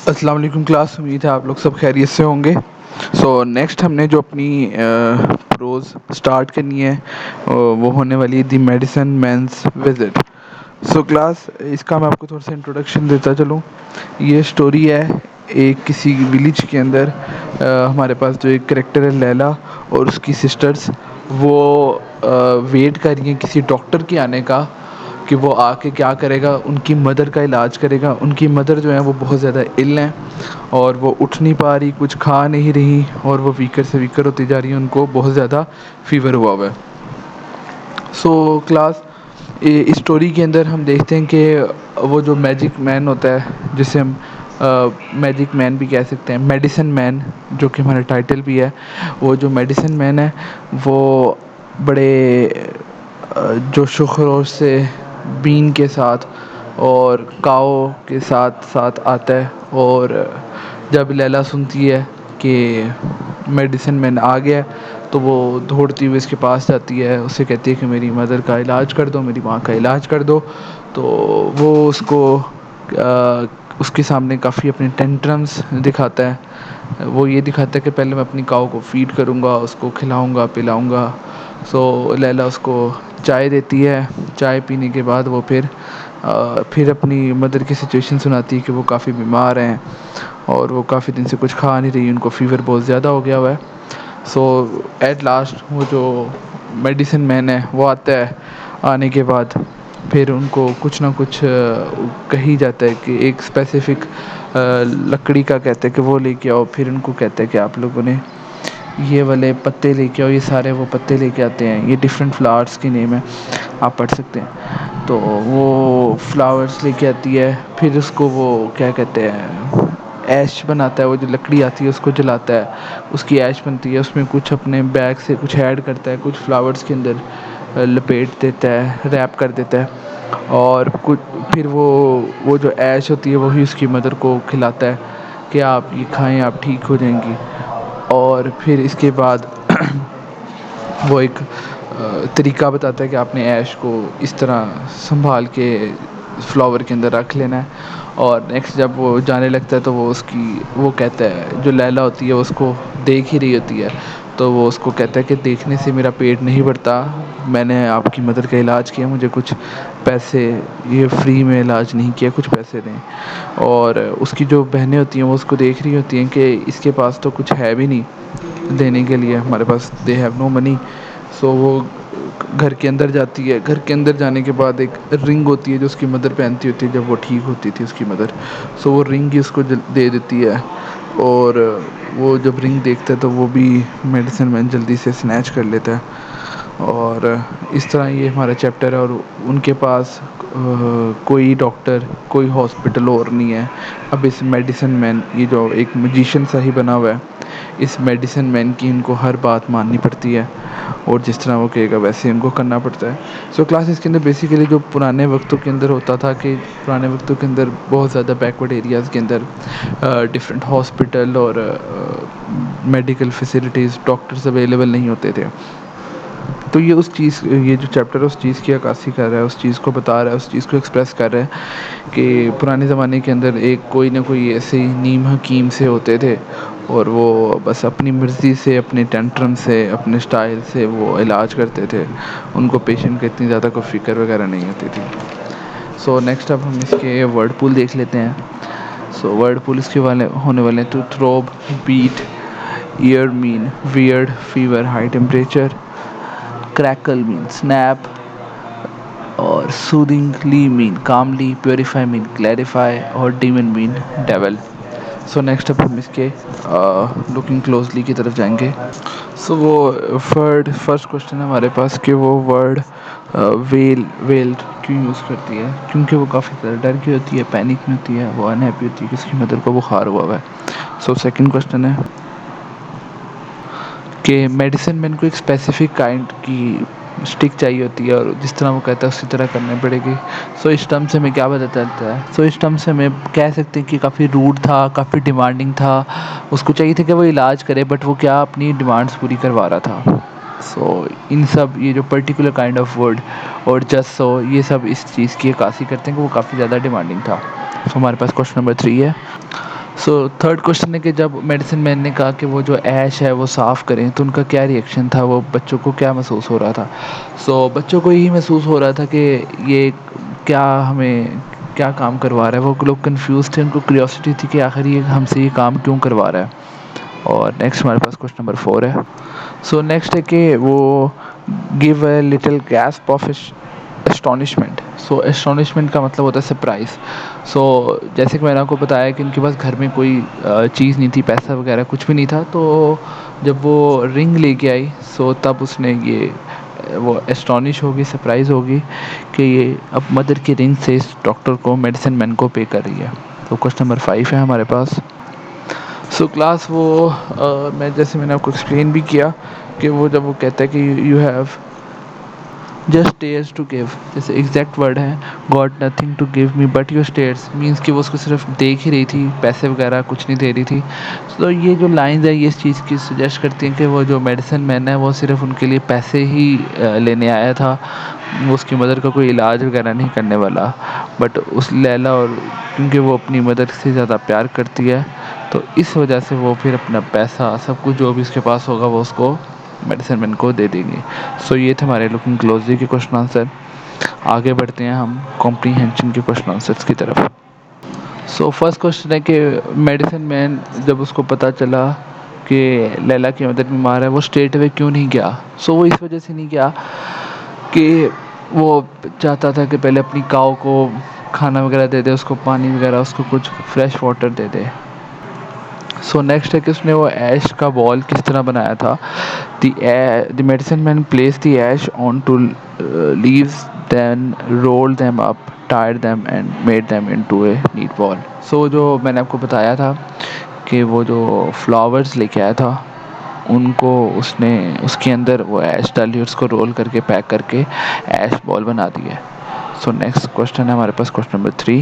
السلام علیکم کلاس، امید ہے آپ لوگ سب خیریت سے ہوں گے. نیکسٹ ہم نے جو اپنی پروز اسٹارٹ کرنی ہے وہ ہونے والی ہے دی میڈیسن مینس وزٹ. کلاس اس کا میں آپ کو تھوڑا سا انٹروڈکشن دیتا چلوں. یہ اسٹوری ہے ایک کسی ولیج کے اندر. ہمارے پاس جو ایک کریکٹر ہے لیلا اور اس کی سسٹرز، وہ ویٹ کر رہی ہیں کسی ڈاکٹر کے آنے کا کہ وہ آ کے کیا کرے گا، ان کی مدر کا علاج کرے گا. ان کی مدر جو ہے وہ بہت زیادہ ill ہیں اور وہ اٹھ نہیں پا رہی، کچھ کھا نہیں رہی اور وہ ویکر سے ویکر ہوتی جا رہی ہیں. ان کو بہت زیادہ فیور ہوا ہے. کلاس اس اسٹوری کے اندر ہم دیکھتے ہیں کہ وہ جو میجک مین ہوتا ہے، جسے ہم میجک مین بھی کہہ سکتے ہیں، میڈیسن مین جو کہ ہمارا ٹائٹل بھی ہے. وہ جو میڈیسن مین ہے وہ بڑے جوش و خروش سے بین کے ساتھ اور کاؤ کے ساتھ ساتھ آتا ہے. اور جب لیلا سنتی ہے کہ میڈیسن مین آ گیا تو وہ دوڑتی ہوئی اس کے پاس جاتی ہے. اسے کہتی ہے کہ میری مدر کا علاج کر دو، میری ماں کا علاج کر دو. تو وہ اس کو اس کے سامنے کافی اپنے ٹینٹرمس دکھاتا ہے. وہ یہ دکھاتا ہے کہ پہلے میں اپنی کاؤ کو فیڈ کروں گا، اس کو کھلاؤں گا پلاؤں گا. لیلا اس کو چائے دیتی ہے. چائے پینے کے بعد وہ پھر اپنی مدر کی سچویشن سناتی ہے کہ وہ کافی بیمار ہیں اور وہ کافی دن سے کچھ کھا نہیں رہی، ان کو فیور بہت زیادہ ہو گیا ہوا ہے. ایٹ لاسٹ وہ جو میڈیسن مین ہے وہ آتا ہے. آنے کے بعد پھر ان کو کچھ نہ کچھ کہی جاتا ہے کہ ایک اسپیسیفک لکڑی کا کہتے ہیں کہ وہ لے کے آؤ. پھر ان کو کہتا ہے کہ آپ لوگوں نے یہ والے پتے لے کے آؤ. یہ سارے وہ پتے لے کے آتے ہیں. یہ ڈفرینٹ فلاورس کی نیم ہے، آپ پڑھ سکتے ہیں. تو وہ فلاورس لے کے آتی ہے. پھر اس کو وہ کیا کہتے ہیں، ایش بناتا ہے. وہ جو لکڑی آتی ہے اس کو جلاتا ہے، اس کی ایش بنتی ہے. اس میں کچھ اپنے بیگ سے کچھ ایڈ کرتا ہے، کچھ فلاورس کے اندر لپیٹ دیتا ہے، ریپ کر دیتا ہے. اور پھر وہ جو ایش ہوتی ہے وہی اس کی مدر کو کھلاتا ہے کہ آپ یہ کھائیں، آپ ٹھیک ہو جائیں گی. اور پھر اس کے بعد وہ ایک طریقہ بتاتا ہے کہ آپ نے ایش کو اس طرح سنبھال کے فلاور کے اندر رکھ لینا ہے. اور نیکسٹ جب وہ جانے لگتا ہے تو وہ کہتا ہے، جو لیلا ہوتی ہے اس کو دیکھ ہی رہی ہوتی ہے تو وہ اس کو کہتا ہے کہ دیکھنے سے میرا پیٹ نہیں بھرتا، میں نے آپ کی مدر کا علاج کیا، مجھے کچھ پیسے، یہ فری میں علاج نہیں کیا، کچھ پیسے دیں. اور اس کی جو بہنیں ہوتی ہیں وہ اس کو دیکھ رہی ہوتی ہیں کہ اس کے پاس تو کچھ ہے بھی نہیں دینے کے لیے، ہمارے پاس دے ہیو نو منی. وہ گھر کے اندر جاتی ہے. گھر کے اندر جانے کے بعد ایک رنگ ہوتی ہے جو اس کی مدر پہنتی ہوتی ہے جب وہ ٹھیک ہوتی تھی اس کی مدر. وہ رنگ ہی اس کو دے دیتی ہے. اور وہ جب رنگ دیکھتا ہے تو وہ بھی میڈیسن مین جلدی سے سنیچ کر لیتا ہے. اور اس طرح یہ ہمارا چیپٹر ہے. اور ان کے پاس کوئی ڈاکٹر، کوئی ہاسپٹل اور نہیں ہے. اب اس میڈیسن مین، یہ جو ایک میجیشین سا ہی بنا ہوا ہے، اس میڈیسن مین کی ان کو ہر بات ماننی پڑتی ہے اور جس طرح وہ کہے گا ویسے ان کو کرنا پڑتا ہے. کلاسز کے اندر بیسیکلی جو پرانے وقتوں کے اندر ہوتا تھا کہ پرانے وقتوں کے اندر بہت زیادہ بیکورڈ ایریاز کے اندر ڈفرینٹ ہاسپٹل اور میڈیکل فیسلٹیز، ڈاکٹرز اویلیبل نہیں ہوتے تھے. تو یہ جو چیپٹر ہے اس چیز کی عکاسی کر رہا ہے، اس چیز کو بتا رہا ہے، اس چیز کو ایکسپریس کر رہا ہے کہ پرانے زمانے کے اندر کوئی نہ کوئی ایسے نیم حکیم سے ہوتے تھے اور وہ بس اپنی مرضی سے، اپنے ٹینٹرم سے، اپنے اسٹائل سے وہ علاج کرتے تھے. ان کو پیشنٹ کا اتنی زیادہ کوئی فکر وغیرہ نہیں ہوتی تھی. نیکسٹ اب ہم اس کے ورڈ پول دیکھ لیتے ہیں. ورڈ پول اس کے ہونے والے ہیں: to throb, beat, eerie mean weird, fever high temperature, crackle mean snap, اور soothingly mean calmly, purify mean clarify, اور ڈیمن مین ڈیول. نیکسٹ اب ہم اس کے لوکنگ کلوزلی کی طرف جائیں گے. وہ فرسٹ کوشچن ہے ہمارے پاس کہ وہ ورڈ ویل کیوں یوز کرتی ہے. کیونکہ وہ کافی زیادہ ڈر کی ہوتی ہے، پینک میں ہوتی ہے، وہ انہیپی ہوتی ہے کہ اس کی مدر کو بخار ہوا ہوا ہے. سیکنڈ کوشچن ہے کہ میڈیسن مین کو ایک اسپیسیفک کائنڈ کی اسٹک چاہیے ہوتی ہے اور جس طرح وہ کہتا ہے اسی طرح کرنی پڑے گی. اس ٹرم سے ہمیں کیا پتہ چلتا ہے؟ اس ٹرم سے ہمیں کہہ سکتے ہیں کہ کافی روڈ تھا، کافی ڈیمانڈنگ تھا. اس کو چاہیے تھا کہ وہ علاج کرے بٹ وہ کیا اپنی ڈیمانڈس پوری کروا رہا تھا. ان سب یہ جو پرٹیکولر کائنڈ آف ورڈ اور جسٹ یہ سب اس چیز کی عکاسی کرتے ہیں کہ وہ کافی زیادہ ڈیمانڈنگ تھا. ہمارے پاس کوشچن نمبر 3 ہے. سو تھرڈ کوشچن ہے کہ جب میڈیسن مین نے کہا کہ وہ جو ایش ہے وہ صاف کریں تو ان کا کیا ریئیکشن تھا، وہ بچوں کو کیا محسوس ہو رہا تھا؟ سو بچوں کو یہی محسوس ہو رہا تھا کہ یہ کیا ہمیں کیا کام کروا رہا ہے، وہ لوگ کنفیوز تھے، ان کو کریوسٹی تھی کہ آخر یہ ہم سے یہ کام کیوں کروا رہا ہے۔ اور نیکسٹ ہمارے پاس کوشچن نمبر 4 ہے۔ سو نیکسٹ ہے کہ وہ گیو اے لٹل گیسپ آف اسٹونشمنٹ۔ سو اسٹونشمنٹ کا مطلب ہوتا ہے سرپرائز۔ سو جیسے کہ میں نے آپ کو بتایا کہ ان کے پاس گھر میں کوئی چیز نہیں تھی، پیسہ وغیرہ کچھ بھی نہیں تھا، تو جب وہ رنگ لے کے آئی سو تب اس نے وہ اسٹونش ہوگی، سرپرائز ہوگی کہ یہ اب مدر کی رنگ سے اس ڈاکٹر کو، میڈیسن مین کو پے کر رہی ہے۔ تو کوشچن نمبر 5 ہے ہمارے پاس۔ سو کلاس میں نے آپ کو ایکسپلین بھی کیا کہ وہ جب وہ کہتا ہے کہ you have just tears to give, جیسے ایگزیکٹ ورڈ ہے got nothing to give me but your tears, means کہ وہ اس کو صرف دیکھ ہی رہی تھی، پیسے وغیرہ کچھ نہیں دے رہی تھی۔ تو یہ جو لائنز ہیں یہ اس چیز کی سجیسٹ کرتی ہیں کہ وہ جو میڈیسن مین ہے وہ صرف ان کے لیے پیسے ہی لینے آیا تھا، وہ اس کی مدر کا کوئی علاج وغیرہ نہیں کرنے والا۔ بٹ اس لیلا، اور کیونکہ وہ اپنی مدر سے زیادہ پیار کرتی ہے تو اس وجہ سے وہ پھر اپنا پیسہ سب کچھ جو بھی اس کے پاس ہوگا وہ اس کو، میڈیسن مین کو دے دیں گے۔ سو یہ تھے ہمارے لوکنگ کلوزلی کے کوشچن آنسر۔ آگے بڑھتے ہیں ہم کمپریہنشن کے کوشچن آنسرس کی طرف۔ سو فرسٹ کوشچن ہے کہ میڈیسن مین جب اس کو پتہ چلا کہ لیلا کی مدر بیمار ہے وہ اسٹریٹ اوے کیوں نہیں گیا؟ سو وہ اس وجہ سے نہیں گیا کہ وہ چاہتا تھا کہ پہلے اپنی کاؤ کو کھانا وغیرہ دے دے، اس کو پانی وغیرہ، اس کو کچھ فریش واٹر دے دے۔ سو نیکسٹ ہے کہ اس نے وہ ایش کا بال کس طرح بنایا تھا؟ The medicine man place the ash on two leaves then roll them up tied them and made them into a neat ball. So جو میں نے آپ کو بتایا تھا کہ وہ جو فلاورز لے کے آیا تھا ان کو اس نے اس کے اندر وہ ایش ڈالی، اس کو رول کر کے پیک کر کے ایش بال بنا دی ہے۔ سو نیکسٹ کوشچن ہے ہمارے پاس question number 3۔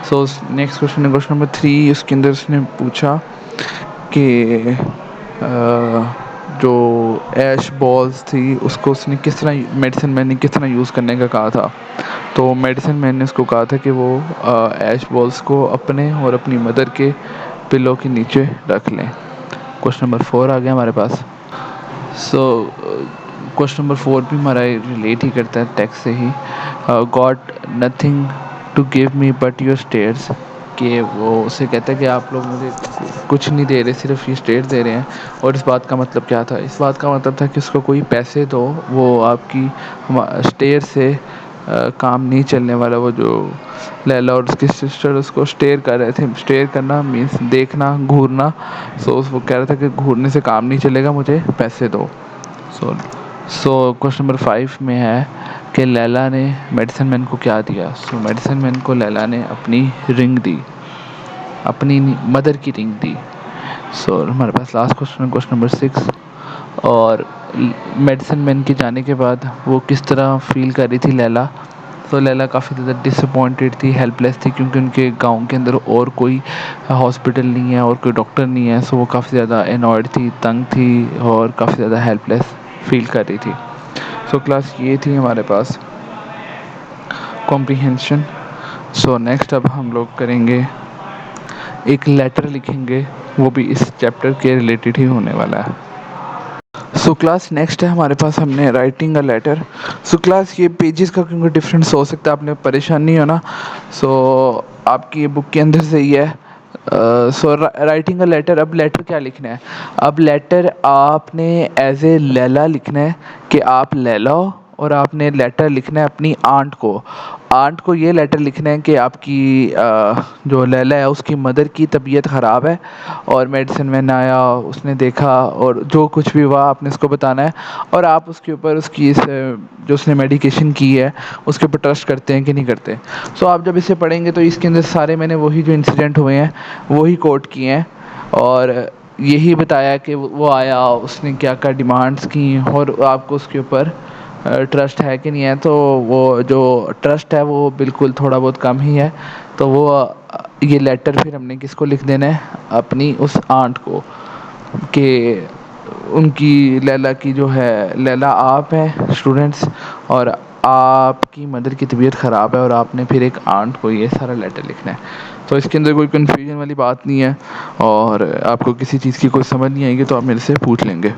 So next question ہے کوشچن نمبر 3، اس کے اندر اس نے پوچھا کہ جو ایش بالز تھی اس کو اس نے کس طرح، میڈیسن مین نے کس طرح یوز کرنے کا کہا تھا؟ تو میڈیسن مین نے اس کو کہا تھا کہ وہ ایش بالز کو اپنے اور اپنی مدر کے پلو کے نیچے رکھ لیں۔ کوشچن نمبر 4 آ گیا ہمارے پاس۔ سو کوشچن نمبر 4 بھی ہمارا ریلیٹ ہی کرتا ہے ٹیکسٹ سے ہی۔ Got nothing to give me but your stares, کہ وہ اسے کہتا ہے کہ آپ لوگ مجھے کچھ نہیں دے رہے، صرف یہ اسٹیئر دے رہے ہیں۔ اور اس بات کا مطلب کیا تھا؟ اس بات کا مطلب تھا کہ اس کو کوئی پیسے دو، وہ آپ کی اسٹیئر سے کام نہیں چلنے والا۔ وہ جو لیلا اور اس کی سسٹر اس کو اسٹیئر کر رہے تھے، اسٹیئر کرنا مینس دیکھنا، گھورنا۔ سو وہ کہہ رہا تھا کہ گھورنے سے کام نہیں چلے گا، مجھے پیسے دو۔ سو کوشچن نمبر 5 میں ہے کہ لیلا نے میڈیسن مین کو کیا دیا؟ سو میڈیسن مین کو لیلا نے اپنی رنگ دی، اپنی مدر کی رنگ دی۔ سو ہمارے پاس لاسٹ کوشچن ہے کوشچن نمبر 6، اور میڈیسن مین کے جانے کے بعد وہ کس طرح فیل کر رہی تھی لیلا؟ تو لیلا کافی زیادہ ڈس اپوائنٹڈ تھی، ہیلپ لیس تھی، کیونکہ ان کے گاؤں کے اندر اور کوئی ہاسپٹل نہیں ہے اور کوئی ڈاکٹر نہیں ہے۔ سو وہ کافی زیادہ انوائڈ تھی، تنگ تھی، اور کافی زیادہ ہیلپ لیس فیل کر رہی تھی۔ سو کلاس یہ تھی ہمارے پاس کمپریہنشن۔ سو نیکسٹ اب ہم لوگ کریں گے، ایک لیٹر لکھیں گے، وہ بھی اس چیپٹر کے ریلیٹڈ ہی ہونے والا ہے۔ سو کلاس نیکسٹ ہے ہمارے پاس، ہم نے writing a letter. So class یہ پیجز کا کیونکہ ڈفرینس ہو سکتا ہے، آپ نے پریشان نہیں ہونا۔ سو آپ کی یہ بک کے اندر سے ہی ہے۔ سو رائٹنگ اے لیٹر، اب لیٹر کیا لکھنا ہے؟ اب لیٹر آپ نے ایز اے لیلا لکھنا ہے کہ آپ لیلا ہو، اور آپ نے لیٹر لکھنا ہے اپنی آنٹ کو۔ آنٹ کو یہ لیٹر لکھنا ہے کہ آپ کی جو لیلا ہے اس کی مدر کی طبیعت خراب ہے، اور میڈیسن مین آیا، اس نے دیکھا، اور جو کچھ بھی ہوا آپ نے اس کو بتانا ہے، اور آپ اس کے اوپر اس کی جو اس نے میڈیکیشن کی ہے اس کے اوپر ٹرسٹ کرتے ہیں کہ نہیں کرتے۔ سو آپ جب اسے پڑھیں گے تو اس کے اندر سارے میں نے وہی جو انسیڈنٹ ہوئے ہیں وہی کوٹ کیے ہیں، اور یہی بتایا کہ وہ آیا، اس نے کیا کیا ڈیمانڈس کی، اور آپ کو اس کے اوپر ٹرسٹ ہے کہ نہیں ہے۔ تو وہ جو ٹرسٹ ہے وہ بالکل تھوڑا بہت کم ہی ہے، تو وہ یہ لیٹر پھر ہم نے کس کو لکھ دینا ہے؟ اپنی اس آنٹ کو، کہ ان کی لیلا کی جو ہے، لیلا آپ ہیں اسٹوڈنٹس، اور آپ کی مدر کی طبیعت خراب ہے، اور آپ نے پھر ایک آنٹ کو یہ سارا لیٹر لکھنا ہے۔ تو اس کے اندر کوئی کنفیوژن والی بات نہیں ہے، اور آپ کو کسی چیز کی کوئی سمجھ نہیں آئے گی تو آپ میرے سے پوچھ لیں گے۔